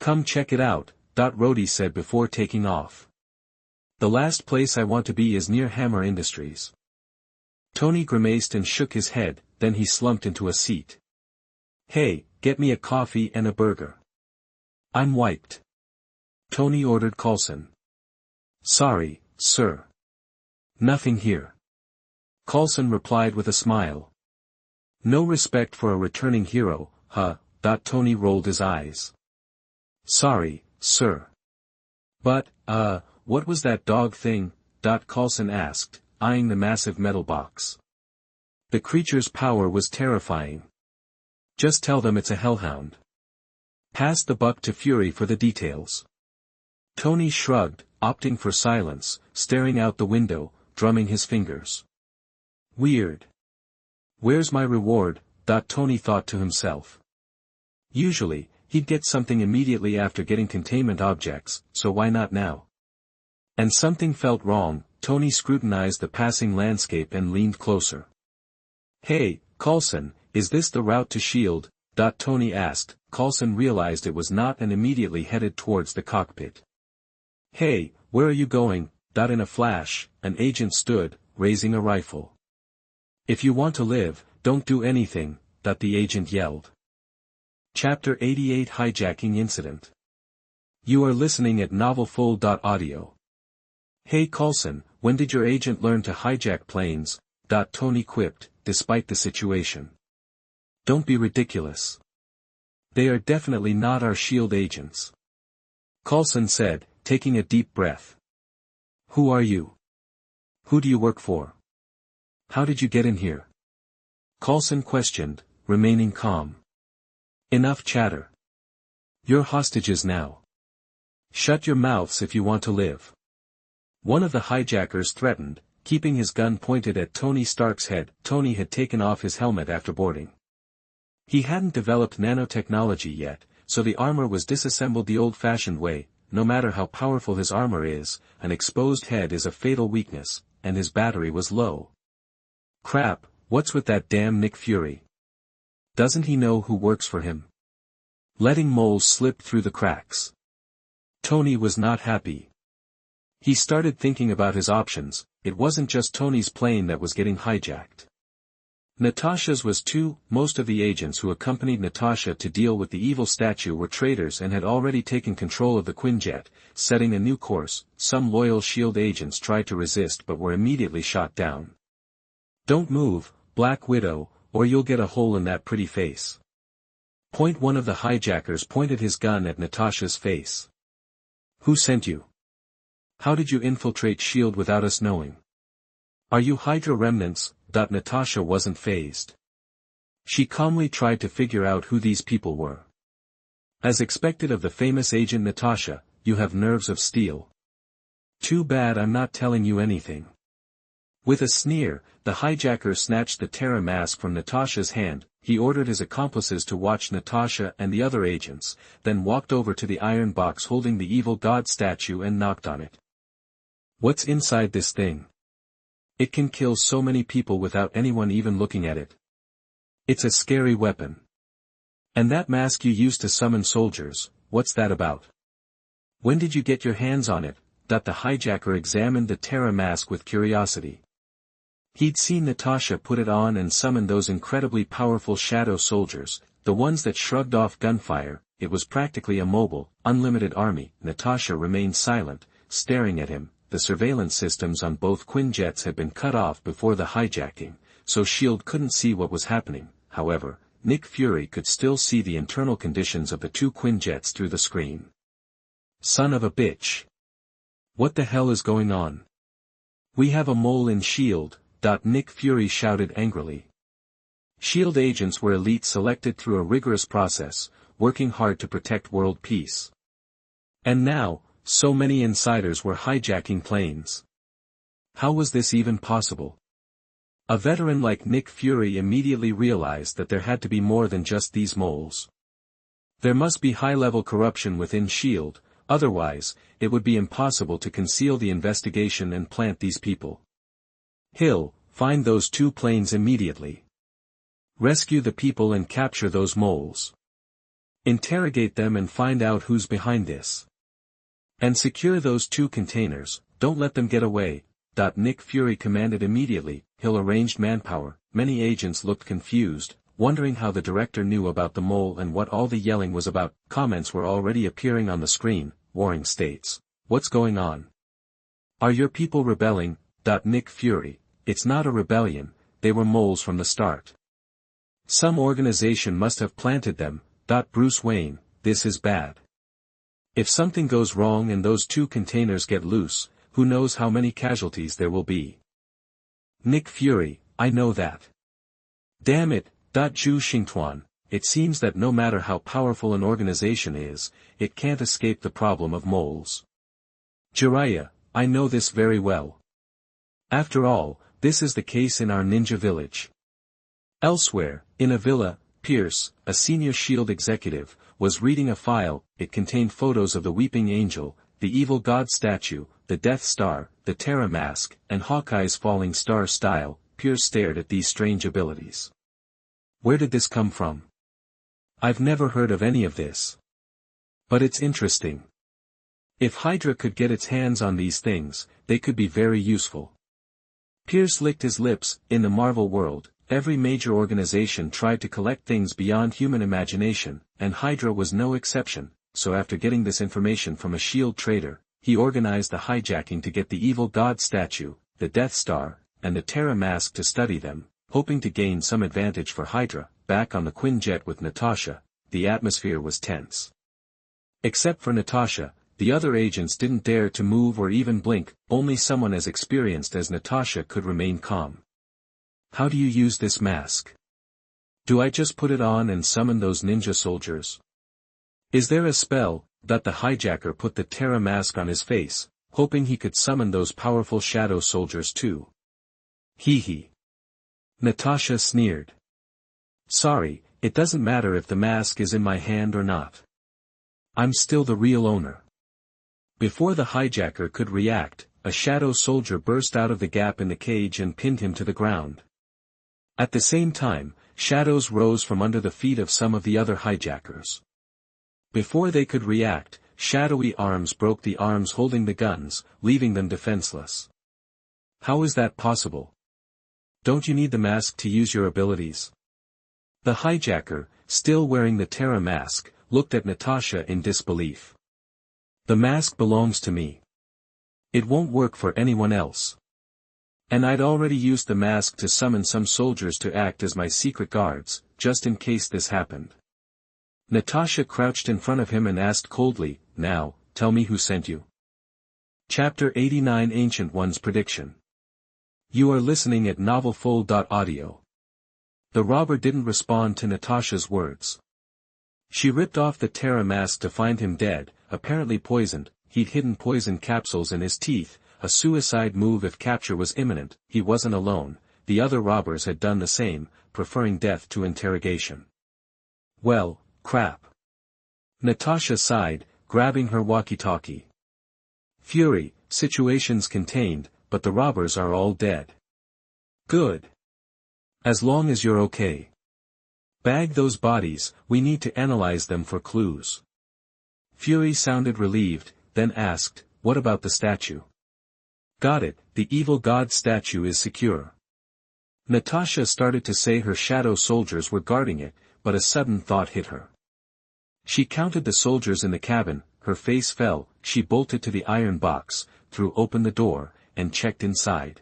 Come check it out, Rhodey said before taking off. The last place I want to be is near Hammer Industries. Tony grimaced and shook his head, then he slumped into a seat. Hey, get me a coffee and a burger. I'm wiped. Tony ordered Coulson. Sorry, sir. Nothing here. Coulson replied with a smile. No respect for a returning hero, huh? Tony rolled his eyes. Sorry, sir. But, what was that dog thing? Coulson asked, eyeing the massive metal box. The creature's power was terrifying. Just tell them it's a hellhound. Pass the buck to Fury for the details. Tony shrugged, opting for silence, staring out the window, drumming his fingers. Weird. Where's my reward? Tony thought to himself. Usually, he'd get something immediately after getting containment objects, so why not now? And something felt wrong. Tony scrutinized the passing landscape and leaned closer. Hey, Coulson, is this the route to S.H.I.E.L.D.? Tony asked. Coulson realized it was not and immediately headed towards the cockpit. Hey, where are you going? In a flash, an agent stood, raising a rifle. If you want to live, don't do anything, the agent yelled. Chapter 88 Hijacking Incident. You are listening at novelfull.audio. Hey Coulson, when did your agent learn to hijack planes? Tony quipped, despite the situation. Don't be ridiculous. They are definitely not our S.H.I.E.L.D. agents. Coulson said, taking a deep breath. Who are you? Who do you work for? How did you get in here? Coulson questioned, remaining calm. Enough chatter. You're hostages now. Shut your mouths if you want to live. One of the hijackers threatened, keeping his gun pointed at Tony Stark's head. Tony had taken off his helmet after boarding. He hadn't developed nanotechnology yet, so the armor was disassembled the old-fashioned way. No matter how powerful his armor is, an exposed head is a fatal weakness, and his battery was low. Crap, what's with that damn Nick Fury? Doesn't he know who works for him? Letting moles slip through the cracks. Tony was not happy. He started thinking about his options. It wasn't just Tony's plane that was getting hijacked. Natasha's was too. Most of the agents who accompanied Natasha to deal with the evil statue were traitors and had already taken control of the Quinjet, setting a new course. Some loyal S.H.I.E.L.D. agents tried to resist but were immediately shot down. Don't move, Black Widow, or you'll get a hole in that pretty face. One of the hijackers pointed his gun at Natasha's face. Who sent you? How did you infiltrate S.H.I.E.L.D. without us knowing? Are you Hydra remnants? Natasha wasn't fazed. She calmly tried to figure out who these people were. As expected of the famous agent Natasha, you have nerves of steel. Too bad I'm not telling you anything. With a sneer, the hijacker snatched the Terra mask from Natasha's hand. He ordered his accomplices to watch Natasha and the other agents, then walked over to the iron box holding the evil god statue and knocked on it. What's inside this thing? It can kill so many people without anyone even looking at it. It's a scary weapon. And that mask you used to summon soldiers, what's that about? When did you get your hands on it? The hijacker examined the Terra mask with curiosity. He'd seen Natasha put it on and summon those incredibly powerful shadow soldiers, the ones that shrugged off gunfire. It was practically a mobile, unlimited army. Natasha remained silent, staring at him. The surveillance systems on both Quinjets had been cut off before the hijacking, so S.H.I.E.L.D. couldn't see what was happening. However, Nick Fury could still see the internal conditions of the two Quinjets through the screen. Son of a bitch. What the hell is going on? We have a mole in S.H.I.E.L.D., Nick Fury shouted angrily. S.H.I.E.L.D. agents were elite selected through a rigorous process, working hard to protect world peace. And now, so many insiders were hijacking planes. How was this even possible? A veteran like Nick Fury immediately realized that there had to be more than just these moles. There must be high-level corruption within S.H.I.E.L.D., otherwise, it would be impossible to conceal the investigation and plant these people. Hill, find those 2 planes immediately. Rescue the people and capture those moles. Interrogate them and find out who's behind this. And secure those 2 containers, don't let them get away. Nick Fury commanded immediately. Hill arranged manpower. Many agents looked confused, wondering how the director knew about the mole and what all the yelling was about. Comments were already appearing on the screen. Warring states. What's going on? Are your people rebelling? Nick Fury. It's not a rebellion, they were moles from the start. Some organization must have planted them. Bruce Wayne, this is bad. If something goes wrong and those 2 containers get loose, who knows how many casualties there will be. Nick Fury, I know that. Damn it. Zhu Xingtuan, it seems that no matter how powerful an organization is, it can't escape the problem of moles. Jiraiya, I know this very well. After all, this is the case in our ninja village. Elsewhere, in a villa, Pierce, a senior S.H.I.E.L.D. executive, was reading a file. It contained photos of the Weeping Angel, the Evil God statue, the Death Star, the Terra Mask, and Hawkeye's falling star style. Pierce stared at these strange abilities. Where did this come from? I've never heard of any of this. But it's interesting. If Hydra could get its hands on these things, they could be very useful. Pierce licked his lips. In the Marvel world, every major organization tried to collect things beyond human imagination, and Hydra was no exception. So after getting this information from a S.H.I.E.L.D. trader, he organized the hijacking to get the Evil God statue, the Death Star, and the Terra Mask to study them, hoping to gain some advantage for Hydra. Back on the Quinjet with Natasha, the atmosphere was tense. Except for Natasha, the other agents didn't dare to move or even blink. Only someone as experienced as Natasha could remain calm. How do you use this mask? Do I just put it on and summon those ninja soldiers? Is there a spell? The hijacker put the Terra Mask on his face, hoping he could summon those powerful shadow soldiers too. Hee. Natasha sneered. Sorry, it doesn't matter if the mask is in my hand or not. I'm still the real owner. Before the hijacker could react, a shadow soldier burst out of the gap in the cage and pinned him to the ground. At the same time, shadows rose from under the feet of some of the other hijackers. Before they could react, shadowy arms broke the arms holding the guns, leaving them defenseless. How is that possible? Don't you need the mask to use your abilities? The hijacker, still wearing the Terra Mask, looked at Natasha in disbelief. The mask belongs to me. It won't work for anyone else. And I'd already used the mask to summon some soldiers to act as my secret guards, just in case this happened. Natasha crouched in front of him and asked coldly, Now, tell me who sent you. Chapter 89 Ancient One's Prediction. You are listening at novelfull.audio. The robber didn't respond to Natasha's words. She ripped off the Terra Mask to find him dead, apparently poisoned. He'd hidden poison capsules in his teeth, a suicide move if capture was imminent. He wasn't alone, the other robbers had done the same, preferring death to interrogation. Well, crap. Natasha sighed, grabbing her walkie-talkie. Fury, situation's contained, but the robbers are all dead. Good. As long as you're okay. Bag those bodies, we need to analyze them for clues. Fury sounded relieved, then asked, what about the statue? Got it, the evil god statue is secure. Natasha started to say her shadow soldiers were guarding it, but a sudden thought hit her. She counted the soldiers in the cabin, her face fell, she bolted to the iron box, threw open the door, and checked inside.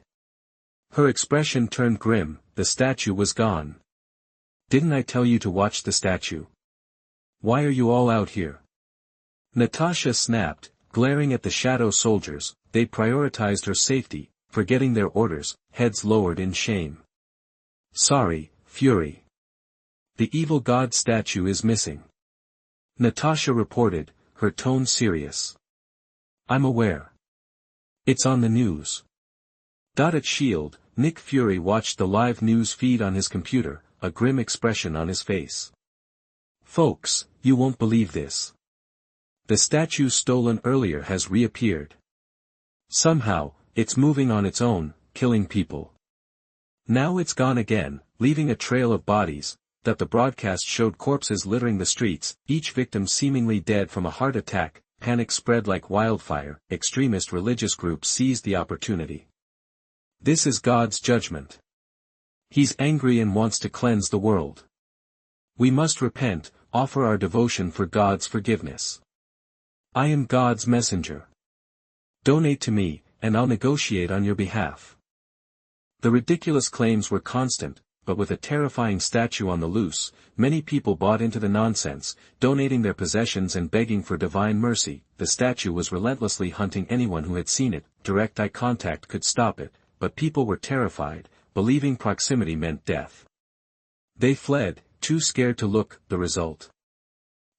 Her expression turned grim, the statue was gone. Didn't I tell you to watch the statue? Why are you all out here? Natasha snapped, glaring at the shadow soldiers. They prioritized her safety, forgetting their orders, heads lowered in shame. Sorry, Fury. The evil god statue is missing. Natasha reported, her tone serious. I'm aware. It's on the news. At S.H.I.E.L.D., Nick Fury watched the live news feed on his computer, a grim expression on his face. Folks, you won't believe this. The statue stolen earlier has reappeared. Somehow, it's moving on its own, killing people. Now it's gone again, leaving a trail of bodies, that the broadcast showed corpses littering the streets, each victim seemingly dead from a heart attack. Panic spread like wildfire. Extremist religious groups seized the opportunity. This is God's judgment. He's angry and wants to cleanse the world. We must repent, offer our devotion for God's forgiveness. I am God's messenger. Donate to me, and I'll negotiate on your behalf. The ridiculous claims were constant, but with a terrifying statue on the loose, many people bought into the nonsense, donating their possessions and begging for divine mercy. The statue was relentlessly hunting anyone who had seen it. Direct eye contact could stop it, but people were terrified, believing proximity meant death. They fled, too scared to look. The result.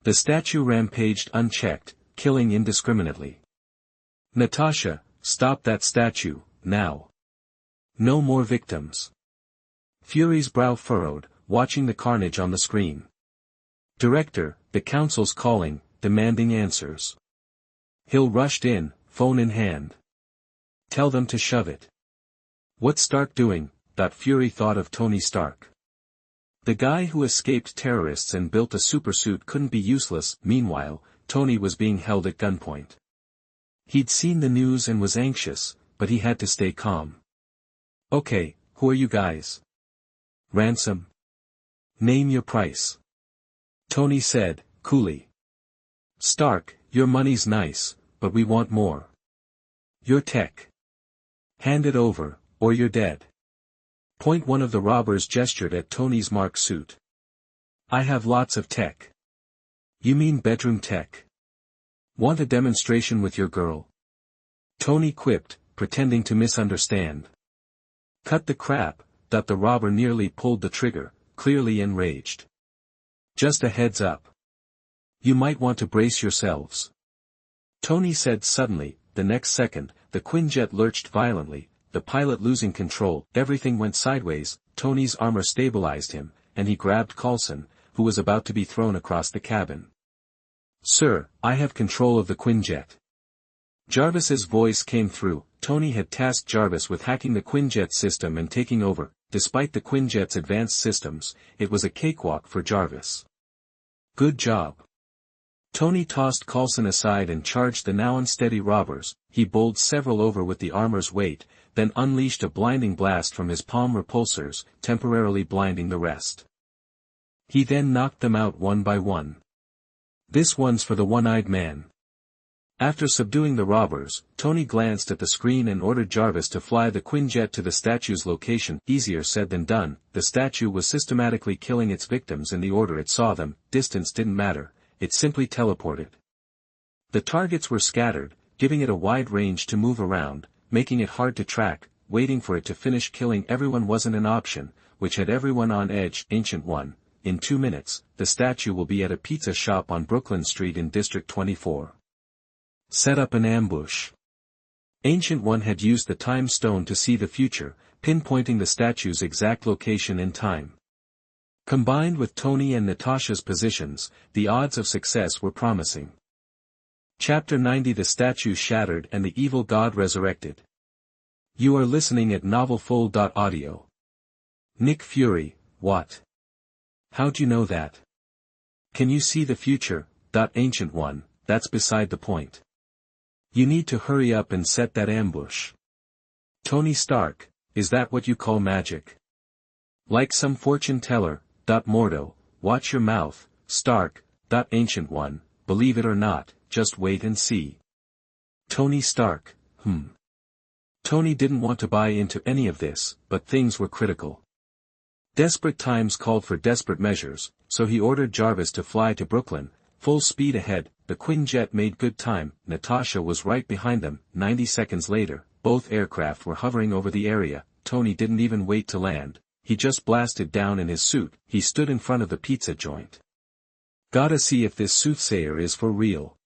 The statue rampaged unchecked, killing indiscriminately. Natasha, stop that statue, now. No more victims. Fury's brow furrowed, watching the carnage on the screen. Director, the council's calling, demanding answers. Hill rushed in, phone in hand. Tell them to shove it. What's Stark doing? Fury thought of Tony Stark. The guy who escaped terrorists and built a supersuit couldn't be useless. Meanwhile, Tony was being held at gunpoint. He'd seen the news and was anxious, but he had to stay calm. Okay, who are you guys? Ransom. Name your price. Tony said, coolly. Stark, your money's nice, but we want more. Your tech. Hand it over, or you're dead. Point one of the robbers gestured at Tony's marked suit. I have lots of tech. You mean bedroom tech? Want a demonstration with your girl? Tony quipped, pretending to misunderstand. Cut the crap. The robber nearly pulled the trigger, clearly enraged. Just a heads up. You might want to brace yourselves. Tony said suddenly. The next second, the Quinjet lurched violently, the pilot losing control. Everything went sideways. Tony's armor stabilized him, and he grabbed Coulson, who was about to be thrown across the cabin. Sir, I have control of the Quinjet. Jarvis's voice came through. Tony had tasked Jarvis with hacking the Quinjet system and taking over. Despite the Quinjet's advanced systems, it was a cakewalk for Jarvis. Good job. Tony tossed Coulson aside and charged the now unsteady robbers. He bowled several over with the armor's weight, then unleashed a blinding blast from his palm repulsors, temporarily blinding the rest. He then knocked them out one by one. This one's for the one-eyed man. After subduing the robbers, Tony glanced at the screen and ordered Jarvis to fly the Quinjet to the statue's location. Easier said than done. The statue was systematically killing its victims in the order it saw them. Distance didn't matter, it simply teleported. The targets were scattered, giving it a wide range to move around, making it hard to track. Waiting for it to finish killing everyone wasn't an option, which had everyone on edge. Ancient One, in 2 minutes, the statue will be at a pizza shop on Brooklyn Street in District 24. Set up an ambush. Ancient One had used the time stone to see the future, pinpointing the statue's exact location and time. Combined with Tony and Natasha's positions, the odds of success were promising. Chapter 90. The statue shattered and the evil god resurrected. You are listening at novelfull.audio. Nick Fury, what? How'd you know that? Can you see the future? Ancient One, that's beside the point. You need to hurry up and set that ambush. Tony Stark, is that what you call magic? Like some fortune teller. Mordo, watch your mouth. Stark. Ancient One, believe it or not, just wait and see. Tony Stark, Tony didn't want to buy into any of this, but things were critical. Desperate times called for desperate measures, so he ordered Jarvis to fly to Brooklyn, full speed ahead. The Quinjet made good time. Natasha was right behind them. 90 seconds later, both aircraft were hovering over the area. Tony didn't even wait to land, he just blasted down in his suit. He stood in front of the pizza joint. Gotta see if this soothsayer is for real.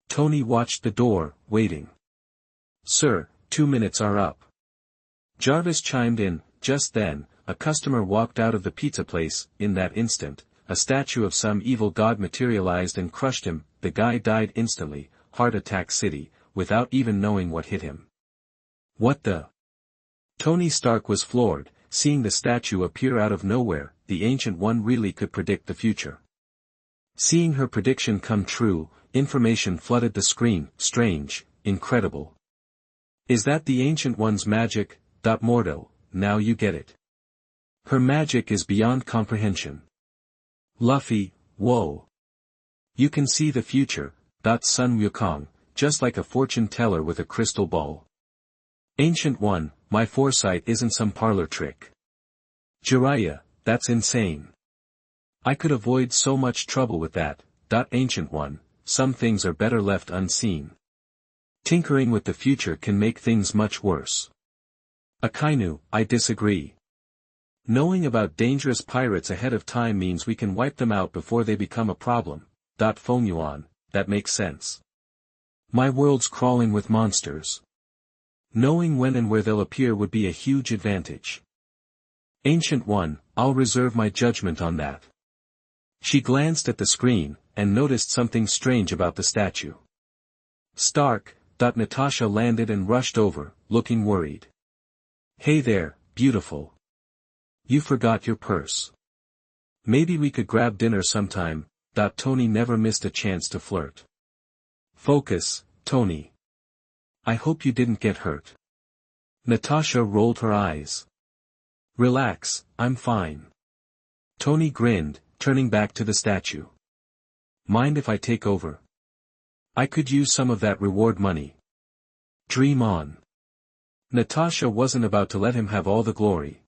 Tony watched the door, waiting. Sir, 2 minutes are up. Jarvis chimed in. Just then, a customer walked out of the pizza place. In that instant, a statue of some evil god materialized and crushed him. The guy died instantly, heart attack city, without even knowing what hit him. What the? Tony Stark was floored, seeing the statue appear out of nowhere. The Ancient One really could predict the future. Seeing her prediction come true, information flooded the screen. Strange, incredible. Is that the Ancient One's magic? Mordo, now you get it. Her magic is beyond comprehension. Luffy, whoa. You can see the future. Sun Wukong, just like a fortune teller with a crystal ball. Ancient One, my foresight isn't some parlor trick. Jiraiya, that's insane. I could avoid so much trouble with that. Ancient One, some things are better left unseen. Tinkering with the future can make things much worse. Akainu, I disagree. Knowing about dangerous pirates ahead of time means we can wipe them out before they become a problem. Feng Yuan, that makes sense. My world's crawling with monsters. Knowing when and where they'll appear would be a huge advantage. Ancient One, I'll reserve my judgment on that. She glanced at the screen, and noticed something strange about the statue. Stark, Natasha landed and rushed over, looking worried. Hey there, beautiful. You forgot your purse. Maybe we could grab dinner sometime. Tony never missed a chance to flirt. Focus, Tony. I hope you didn't get hurt. Natasha rolled her eyes. Relax, I'm fine. Tony grinned, turning back to the statue. Mind if I take over? I could use some of that reward money. Dream on. Natasha wasn't about to let him have all the glory.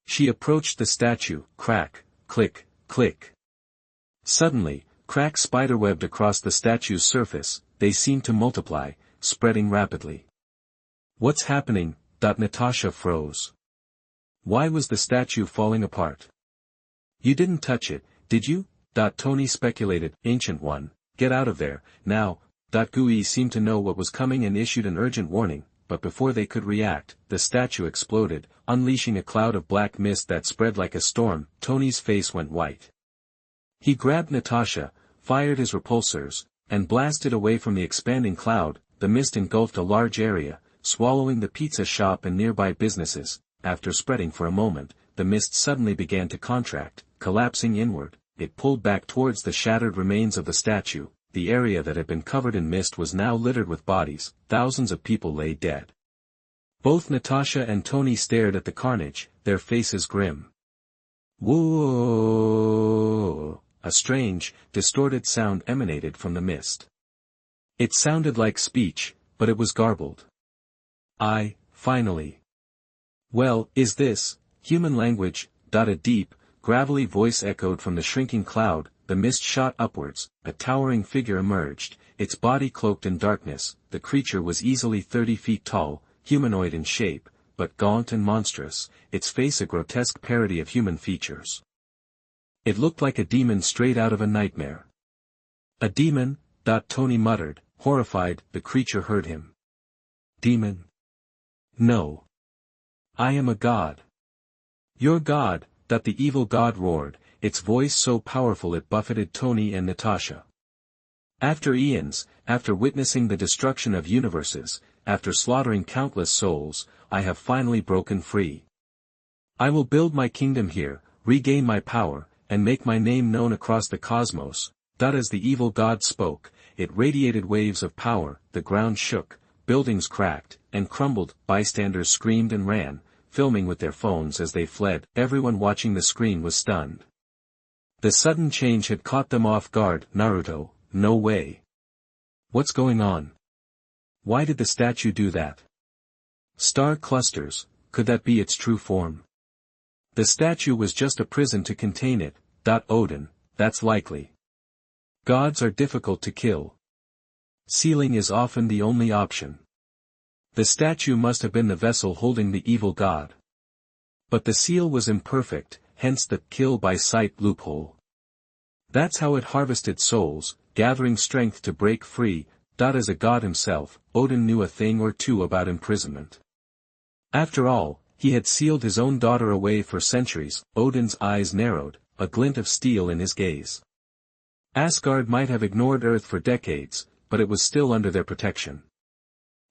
She approached the statue. Crack, click, click. Suddenly, cracks spiderwebbed across the statue's surface. They seemed to multiply, spreading rapidly. What's happening? Natasha froze. Why was the statue falling apart? You didn't touch it, did you? Tony speculated. Ancient One, get out of there, now. Gui seemed to know what was coming and issued an urgent warning, but before they could react, the statue exploded, unleashing a cloud of black mist that spread like a storm. Tony's face went white. He grabbed Natasha, fired his repulsors, and blasted away from the expanding cloud. The mist engulfed a large area, swallowing the pizza shop and nearby businesses. After spreading for a moment, the mist suddenly began to contract, collapsing inward. It pulled back towards the shattered remains of the statue. The area that had been covered in mist was now littered with bodies. Thousands of people lay dead. Both Natasha and Tony stared at the carnage, their faces grim. Whoa! A strange, distorted sound emanated from the mist. It sounded like speech, but it was garbled. Finally. Well, is this human language? A deep, gravelly voice echoed from the shrinking cloud. The mist shot upwards. A towering figure emerged, its body cloaked in darkness. The creature was easily 30 feet tall, humanoid in shape, but gaunt and monstrous, its face a grotesque parody of human features. It looked like a demon straight out of a nightmare. A demon? Tony muttered, horrified. The creature heard him. Demon? No. I am a god. Your god, the evil god roared, its voice so powerful it buffeted Tony and Natasha. After eons, after witnessing the destruction of universes, after slaughtering countless souls, I have finally broken free. I will build my kingdom here, regain my power, and make my name known across the cosmos. As the evil god spoke, it radiated waves of power. The ground shook, buildings cracked, and crumbled. Bystanders screamed and ran, filming with their phones as they fled. Everyone watching the screen was stunned. The sudden change had caught them off guard. Naruto, no way. What's going on? Why did the statue do that? Star clusters, could that be its true form? The statue was just a prison to contain it. Odin, that's likely. Gods are difficult to kill. Sealing is often the only option. The statue must have been the vessel holding the evil god. But the seal was imperfect, hence the kill by sight loophole. That's how it harvested souls, gathering strength to break free. As a god himself, Odin knew a thing or two about imprisonment. After all, he had sealed his own daughter away for centuries. Odin's eyes narrowed, a glint of steel in his gaze. Asgard might have ignored Earth for decades, but it was still under their protection.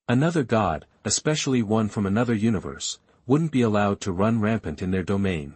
Another god, especially one from another universe, wouldn't be allowed to run rampant in their domain.